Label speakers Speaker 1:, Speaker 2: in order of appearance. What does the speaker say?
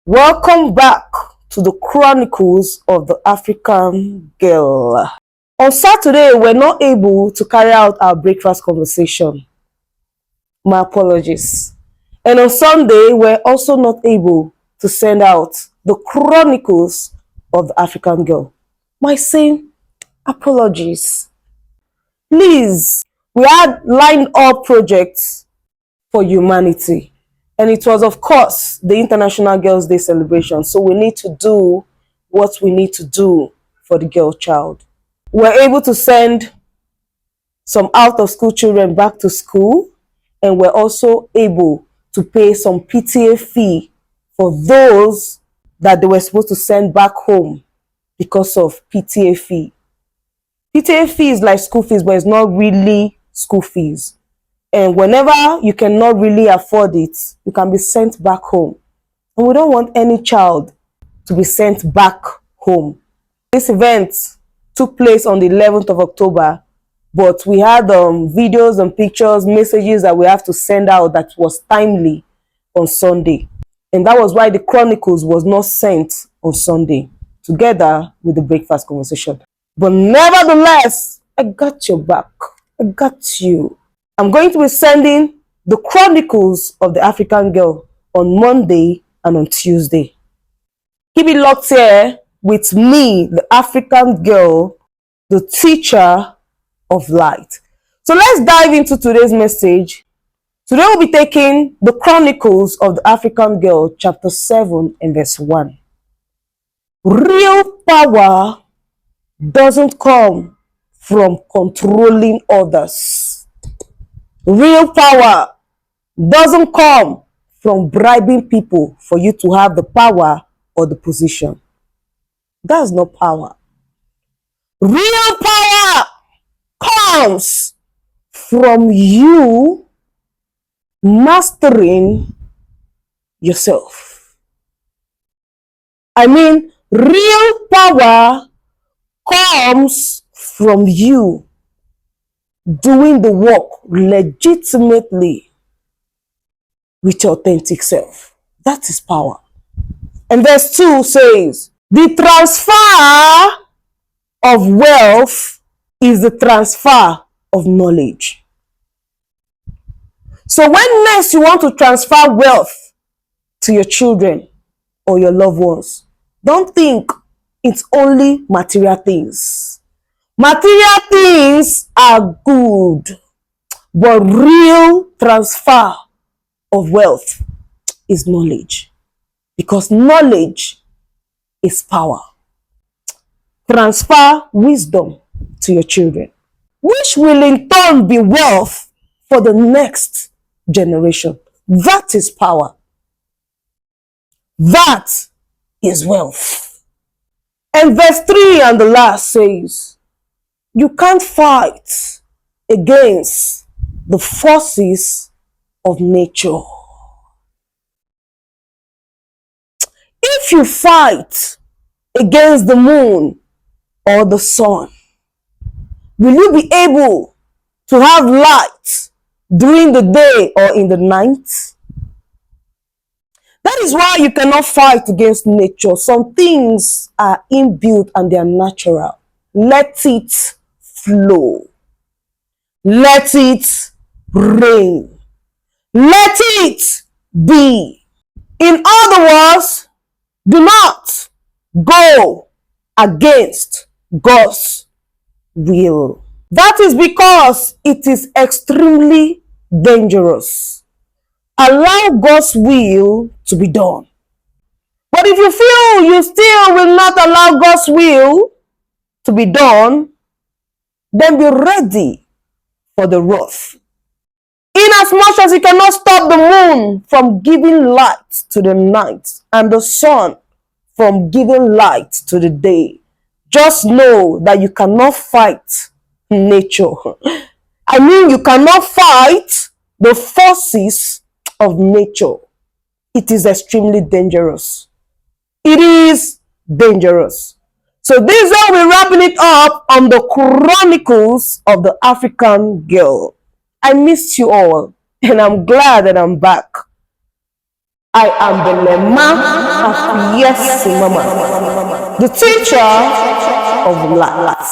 Speaker 1: Welcome back to the Chronicles of the African Girl. On Saturday, we're not able to carry out our breakfast conversation. My apologies. And on Sunday, we're also not able to send out the Chronicles of the African Girl. My same apologies. Please, we had lined up projects for humanity. And it was, of course, the International Girls' Day celebration. So we need to do what we need to do for the girl child. We're able to send some out-of-school children back to school. And we're also able to pay some PTA fee for those that they were supposed to send back home because of PTA fee. PTA fee is like school fees, but it's not really school fees. And whenever you cannot really afford it, you can be sent back home. And we don't want any child to be sent back home. This event took place on the 11th of October, but we had videos and pictures, messages that we have to send out that was timely on Sunday. And that was why the Chronicles was not sent on Sunday, together with the breakfast conversation. But nevertheless, I got your back. I got you. I'm going to be sending the Chronicles of the African Girl on Monday and on Tuesday. Keep it locked here with me, the African Girl, the teacher of light. So let's dive into today's message. Today we'll be taking the Chronicles of the African Girl, chapter 7 and verse 1. Real power doesn't come from controlling others. Real power doesn't come from bribing people for you to have the power or the position. That's not power. Real power comes from you mastering yourself. I mean, real power comes from you doing the work legitimately with your authentic self. That is power. And verse 2 says, the transfer of wealth is the transfer of knowledge. So when next you want to transfer wealth to your children or your loved ones, don't think it's only material things. Material things are good, but real transfer of wealth is knowledge, because knowledge is power. Transfer wisdom to your children, which will in turn be wealth for the next generation. That is power. That is wealth. And verse 3 and the last says, you can't fight against the forces of nature. If you fight against the moon or the sun, will you be able to have light during the day or in the night? That is why you cannot fight against nature. Some things are inbuilt and they are natural. Let it flow. Let it rain. Let it be. In other words, do not go against God's will. That is because it is extremely dangerous. Allow God's will to be done. But if you feel you still will not allow God's will to be done, then be ready for the wrath. Inasmuch as you cannot stop the moon from giving light to the night and the sun from giving light to the day, just know that you cannot fight nature. I mean, you cannot fight the forces of nature. It is extremely dangerous. It is dangerous. So this is how we're wrapping it up on the Chronicles of the African Girl. I missed you all, and I'm glad that I'm back. I am Belema. acquiescing mama, the teacher of life.